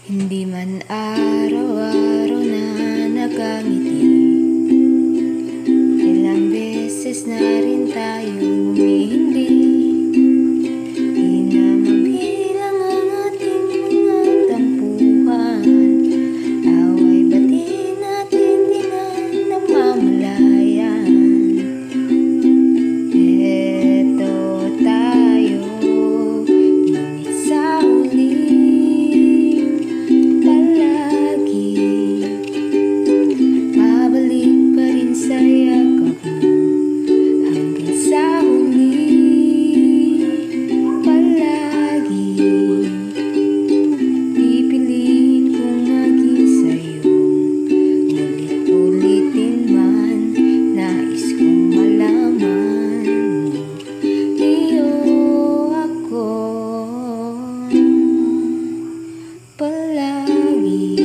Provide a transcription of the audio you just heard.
Hindi man araw-araw na nakangiti, ilang beses na rin tayo humihindi. Di na mabilang ang ating mga tampuhan, away bati natin di na namamalayan. Eto tayo, ngunit sa huli babalik pa rin sa yakap mo. Hanggang sa huli, palagi pipiliin kong maging sa'yo. Ulit-ulitin man, nais kong malaman mo, iyo ako palagi.